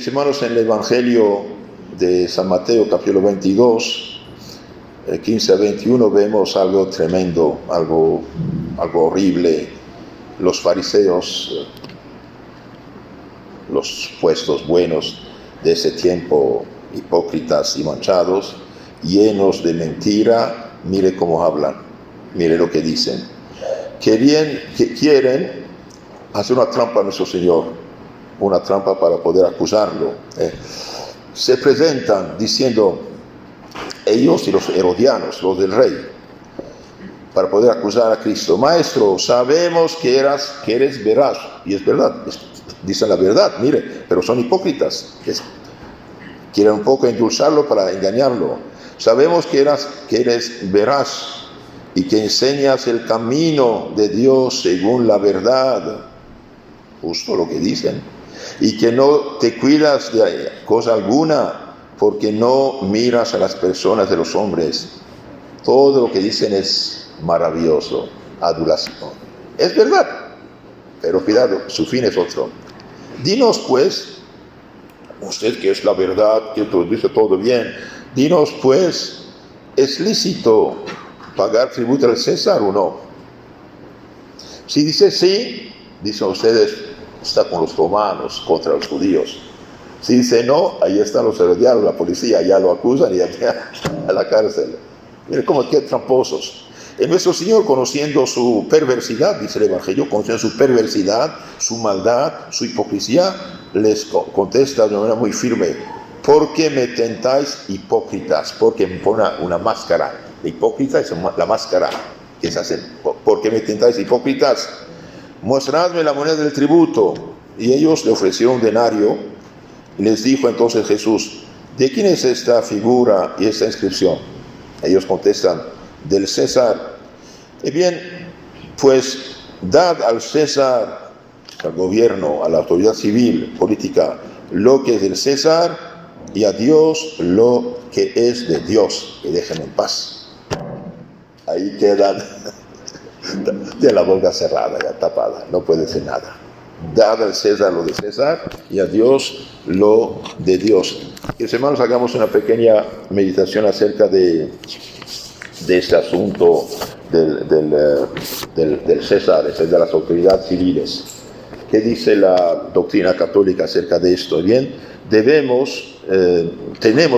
Hermanos, en el Evangelio de San Mateo, capítulo 22, 15 a 21, vemos algo tremendo, algo horrible. Los fariseos, los puestos buenos de ese tiempo, hipócritas y manchados, llenos de mentira, mire cómo hablan, mire lo que dicen. Quieren hacer una trampa a nuestro Señor, una trampa para poder acusarlo. Se presentan diciendo, ellos y los herodianos, los del rey, para poder acusar a Cristo: Maestro, sabemos que eres veraz, y es verdad, dicen la verdad, mire, pero son hipócritas, quieren un poco endulzarlo para engañarlo. Sabemos que eres veraz y que enseñas el camino de Dios según la verdad, justo lo que dicen, y que no te cuidas de cosa alguna, porque no miras a las personas de los hombres. Todo lo que dicen es maravilloso, adulación. Es verdad, pero cuidado, su fin es otro. Dinos pues, usted que es la verdad, que dice todo bien, dinos pues, ¿es lícito pagar tributo al César o no? Si dice sí, dicen ustedes, está con los romanos contra los judíos. Si dice no, ahí están los herodianos, la policía, ya lo acusan y ya a la cárcel. Miren cómo qué tramposos. En nuestro Señor, conociendo su perversidad, dice el Evangelio, conociendo su perversidad, su maldad, su hipocresía, les contesta de una manera muy firme: ¿por qué me tentáis, hipócritas? Porque me pone una máscara. La hipócrita es la máscara que se hacen. ¿Por qué me tentáis, hipócritas? Mostradme la moneda del tributo. Y ellos le ofrecieron un denario. Y les dijo entonces Jesús: ¿de quién es esta figura y esta inscripción? Ellos contestan: del César. Y bien, pues dad al César, al gobierno, a la autoridad civil, política, lo que es del César, y a Dios lo que es de Dios, y déjenme en paz. Ahí quedan de la boca cerrada, ya tapada, no puede decir nada. Dad al César lo de César y a Dios lo de Dios. Y hermanos, hagamos una pequeña meditación acerca de este asunto del César, de las autoridades civiles. ¿Qué dice la doctrina católica acerca de esto? Bien, tenemos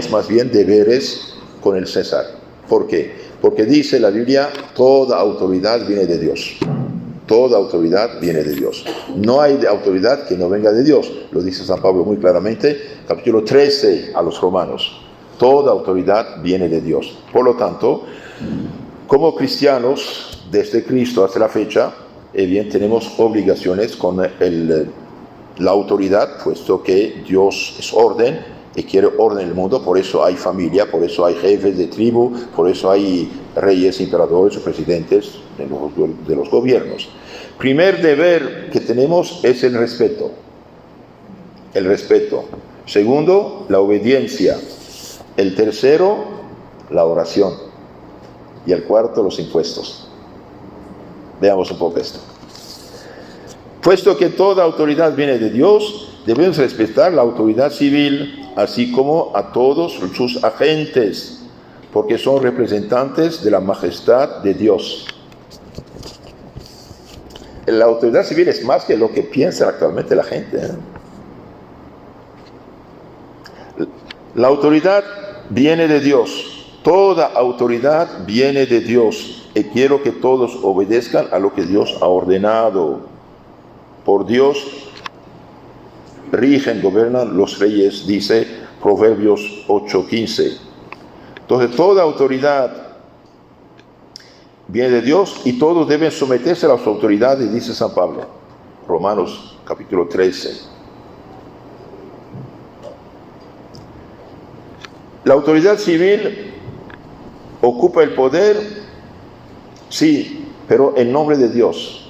más bien deberes con el César. ¿Por qué? Porque dice la Biblia, toda autoridad viene de Dios. Toda autoridad viene de Dios. No hay autoridad que no venga de Dios. Lo dice San Pablo muy claramente, capítulo 13 a los Romanos. Toda autoridad viene de Dios. Por lo tanto, como cristianos, desde Cristo hasta la fecha, bien, tenemos obligaciones con la autoridad, puesto que Dios es orden y quiere orden en el mundo. Por eso hay familia, por eso hay jefes de tribu, por eso hay reyes, emperadores o presidentes de los gobiernos. Primer deber que tenemos es el respeto. El respeto. Segundo, la obediencia. El tercero, la oración. Y el cuarto, los impuestos. Veamos un poco esto. Puesto que toda autoridad viene de Dios, debemos respetar la autoridad civil, así como a todos sus agentes, porque son representantes de la majestad de Dios. La autoridad civil es más que lo que piensa actualmente la gente. La autoridad viene de Dios. Toda autoridad viene de Dios. Y quiero que todos obedezcan a lo que Dios ha ordenado. Por Dios rigen, gobiernan los reyes, dice Proverbios 8:15. Entonces, toda autoridad viene de Dios y todos deben someterse a las autoridades, dice San Pablo, Romanos capítulo 13. La autoridad civil ocupa el poder, sí, pero en nombre de Dios.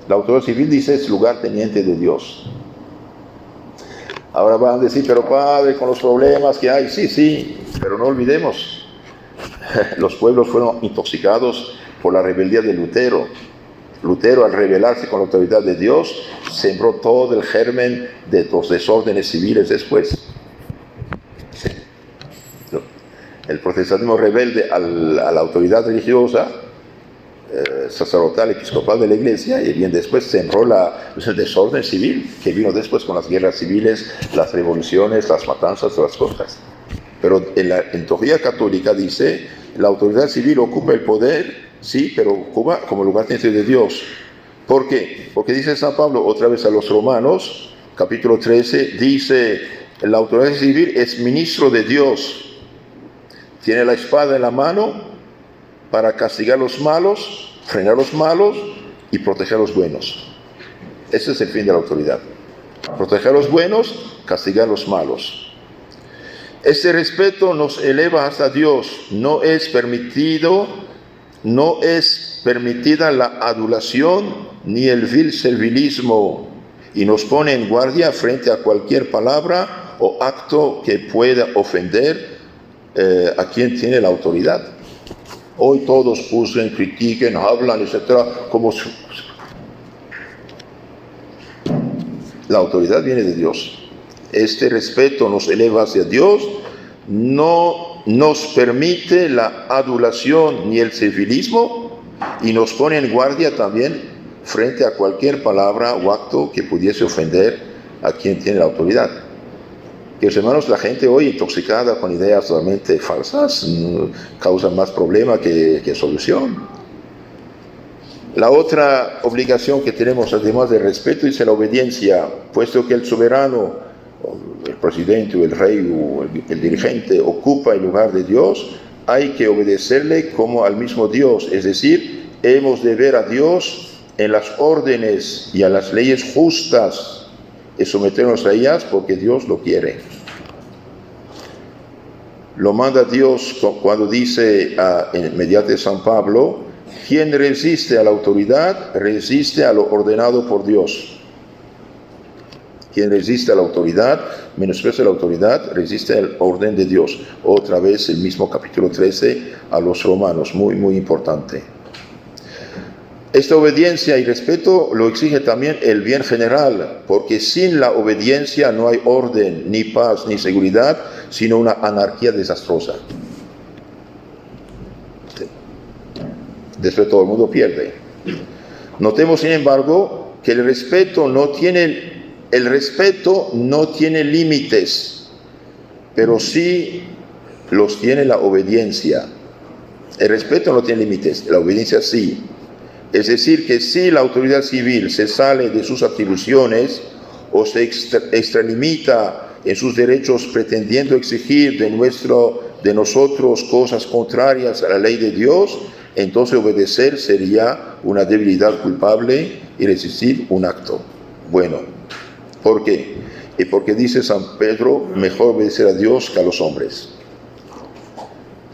La autoridad civil dice es lugarteniente de Dios. Ahora van a decir, pero padre, con los problemas que hay, sí, pero no olvidemos, los pueblos fueron intoxicados por la rebeldía de Lutero. Lutero, al rebelarse con la autoridad de Dios, sembró todo el germen de los desórdenes civiles después. El protestantismo rebelde a la autoridad religiosa, sacerdotal, episcopal de la iglesia, y bien después sembró el desorden civil que vino después con las guerras civiles, las revoluciones, las matanzas, todas las cosas. Pero en la teología católica dice, la autoridad civil ocupa el poder, sí, pero ocupa como lugar de Dios. ¿Por qué? Porque dice San Pablo, otra vez a los Romanos, capítulo 13, dice, la autoridad civil es ministro de Dios. Tiene la espada en la mano para castigar a los malos, frenar a los malos y proteger a los buenos. Ese es el fin de la autoridad. Proteger a los buenos, castigar a los malos. Este respeto nos eleva hasta Dios. No es permitida la adulación ni el vil servilismo, y nos pone en guardia frente a cualquier palabra o acto que pueda ofender a quien tiene la autoridad. Hoy todos juzgan, critiquen, hablan, etc. La autoridad viene de Dios. Este respeto nos eleva hacia Dios, no nos permite la adulación ni el servilismo, y nos pone en guardia también frente a cualquier palabra o acto que pudiese ofender a quien tiene la autoridad. Queridos hermanos, la gente hoy intoxicada con ideas totalmente falsas causa más problema que solución. La otra obligación que tenemos, además del respeto, es la obediencia, puesto que el soberano, el presidente o el rey o el dirigente ocupa el lugar de Dios, hay que obedecerle como al mismo Dios, es decir, hemos de ver a Dios en las órdenes y a las leyes justas y someternos a ellas porque Dios lo quiere. Lo manda Dios cuando dice mediante San Pablo, quien resiste a la autoridad, resiste a lo ordenado por Dios. Quien resiste a la autoridad, menosprecia la autoridad, resiste al orden de Dios. Otra vez el mismo capítulo 13 a los Romanos, muy, muy importante. Esta obediencia y respeto lo exige también el bien general, porque sin la obediencia no hay orden, ni paz, ni seguridad, sino una anarquía desastrosa. Después todo el mundo pierde. Notemos, sin embargo, que el respeto no tiene límites, pero sí los tiene la obediencia. El respeto no tiene límites, la obediencia sí. Es decir, que si la autoridad civil se sale de sus atribuciones o se extralimita en sus derechos pretendiendo exigir de nosotros cosas contrarias a la ley de Dios, entonces obedecer sería una debilidad culpable y resistir un acto bueno. ¿Por qué? Y porque dice San Pedro, mejor obedecer a Dios que a los hombres.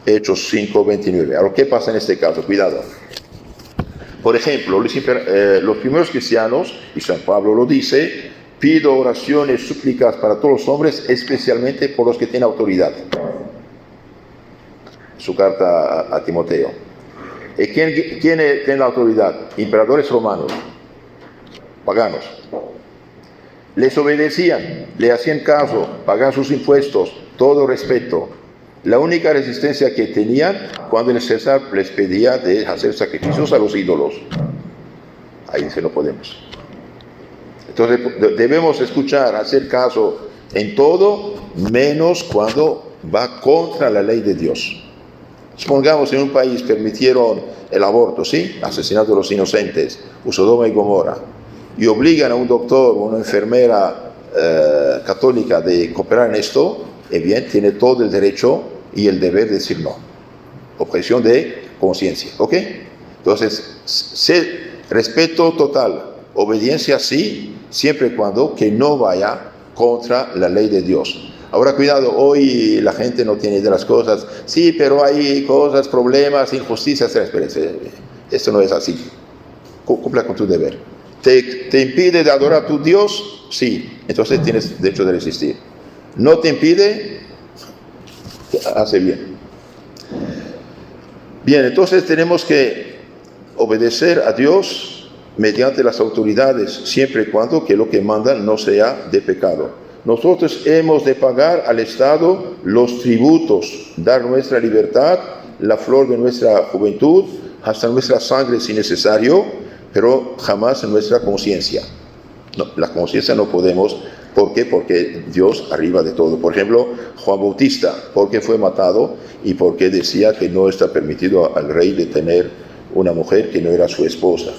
Hechos 5:29. Ahora, ¿qué pasa en este caso? Cuidado. Por ejemplo, los primeros cristianos, y San Pablo lo dice, pido oraciones, súplicas para todos los hombres, especialmente por los que tienen autoridad. Su carta a Timoteo. ¿Quién tiene la autoridad? Emperadores romanos, paganos. Les obedecían, le hacían caso, pagaban sus impuestos, todo respeto. La única resistencia que tenían cuando el César les pedía de hacer sacrificios a los ídolos. Ahí dice, no podemos. Entonces debemos escuchar, hacer caso en todo, menos cuando va contra la ley de Dios. Supongamos en un país permitieron el aborto, ¿sí? Asesinato de los inocentes, Sodoma y Gomorra, y obligan a un doctor o una enfermera católica de cooperar en esto, bien, tiene todo el derecho y el deber de decir no. Objeción de conciencia, ¿ok? Entonces, respeto total, obediencia sí, siempre y cuando que no vaya contra la ley de Dios. Ahora, cuidado, hoy la gente no tiene de las cosas, sí, pero hay cosas, problemas, injusticias, espérense, esto no es así. Cumpla con tu deber. ¿Te impide de adorar a tu Dios? Sí, entonces tienes derecho de resistir. ¿No te impide? Hace bien. Bien, entonces tenemos que obedecer a Dios mediante las autoridades, siempre y cuando que lo que mandan no sea de pecado. Nosotros hemos de pagar al Estado los tributos, dar nuestra libertad, la flor de nuestra juventud, hasta nuestra sangre si necesario, pero jamás en nuestra conciencia. No, la conciencia no podemos. ¿Por qué? Porque Dios arriba de todo. Por ejemplo, Juan Bautista, ¿por qué fue matado? Y porque decía que no está permitido al rey de tener una mujer que no era su esposa.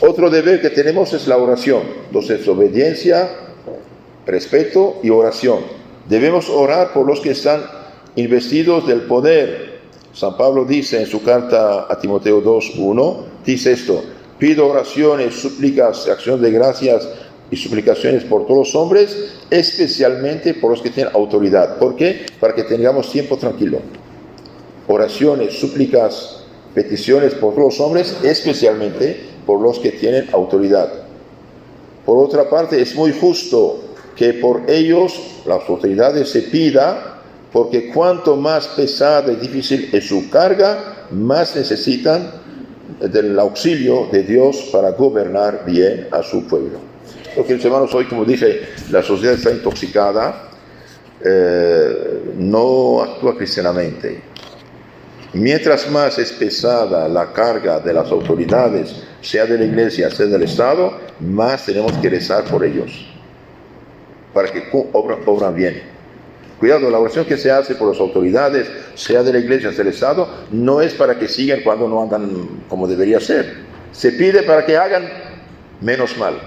Otro deber que tenemos es la oración. Entonces, obediencia, respeto y oración. Debemos orar por los que están investidos del poder. San Pablo dice en su carta a Timoteo 2:1, dice esto: pido oraciones, súplicas, acciones de gracias y suplicaciones por todos los hombres, especialmente por los que tienen autoridad. ¿Por qué? Para que tengamos tiempo tranquilo. Oraciones, súplicas, peticiones por todos los hombres, especialmente por los que tienen autoridad. Por otra parte, es muy justo que por ellos, las autoridades, se pida, porque cuanto más pesada y difícil es su carga, más necesitan del auxilio de Dios para gobernar bien a su pueblo. Porque, hermanos, hoy, como dije, la sociedad está intoxicada, no actúa cristianamente. Mientras más es pesada la carga de las autoridades, sea de la iglesia, sea del Estado, más tenemos que rezar por ellos, para que obran bien. Cuidado, la oración que se hace por las autoridades, sea de la iglesia, sea del Estado, no es para que sigan cuando no andan como debería ser. Se pide para que hagan menos mal,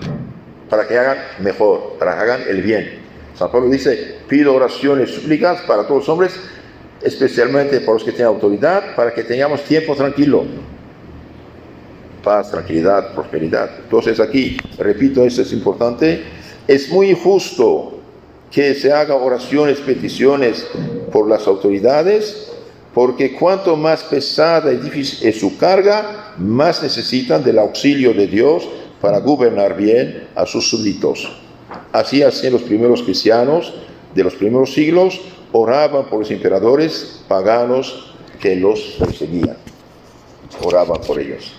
para que hagan mejor, para que hagan el bien. San Pablo dice: pido oraciones, súplicas para todos los hombres, especialmente por los que tienen autoridad, para que tengamos tiempo tranquilo. Paz, tranquilidad, prosperidad. Entonces aquí, repito, esto es importante. Es muy justo que se haga oraciones, peticiones por las autoridades, porque cuanto más pesada y difícil es su carga, más necesitan del auxilio de Dios para gobernar bien a sus súbditos. Así hacían los primeros cristianos de los primeros siglos, oraban por los emperadores paganos que los perseguían. Oraban por ellos.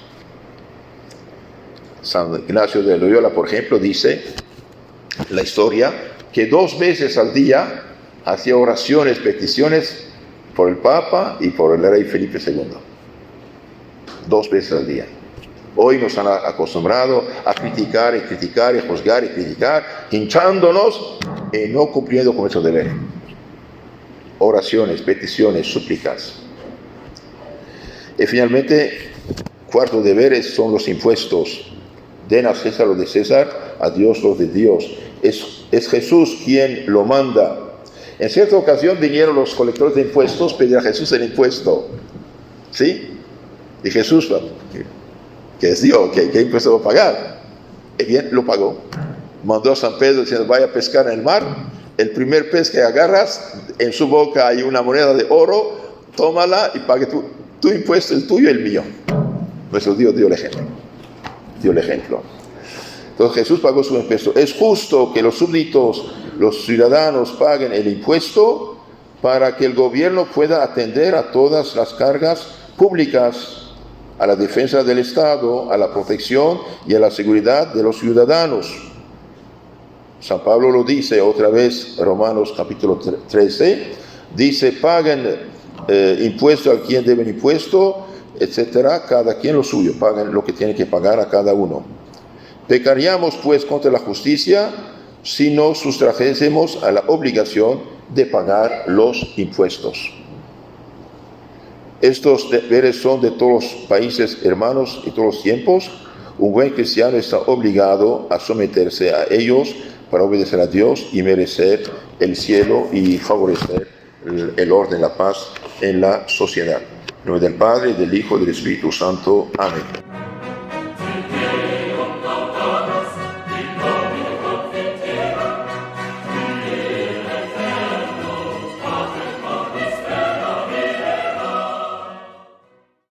San Ignacio de Loyola, por ejemplo, dice la historia que 2 veces al día hacía oraciones, peticiones por el Papa y por el rey Felipe II. 2 veces al día. Hoy nos han acostumbrado a criticar y criticar y juzgar y criticar, hinchándonos y no cumpliendo con ese deber. Oraciones, peticiones, súplicas. Y finalmente, cuarto deber son los impuestos. Den a César lo de César, a Dios lo de Dios. Es Jesús quien lo manda. En cierta ocasión vinieron los colectores de impuestos a pedir a Jesús el impuesto. ¿Sí? Y Jesús, que es Dios, ¿qué impuesto va a pagar? Y bien, lo pagó. Mandó a San Pedro diciendo: vaya a pescar en el mar. El primer pez que agarras, en su boca hay una moneda de oro, tómala y pague tu impuesto, el tuyo y el mío. Nuestro Dios dio el ejemplo. Entonces Jesús pagó su impuesto. Es justo que los súbditos, los ciudadanos, paguen el impuesto para que el gobierno pueda atender a todas las cargas públicas, a la defensa del Estado, a la protección y a la seguridad de los ciudadanos. San Pablo lo dice otra vez, Romanos capítulo 13, dice: paguen impuesto a quien deben impuesto, etcétera, cada quien lo suyo, paguen lo que tienen que pagar a cada uno. Pecaríamos pues contra la justicia si nos sustrajésemos a la obligación de pagar los impuestos. Estos deberes son de todos los países hermanos y todos los tiempos. Un buen cristiano está obligado a someterse a ellos para obedecer a Dios y merecer el cielo y favorecer el orden, la paz en la sociedad. En nombre del Padre, del Hijo y del Espíritu Santo. Amén.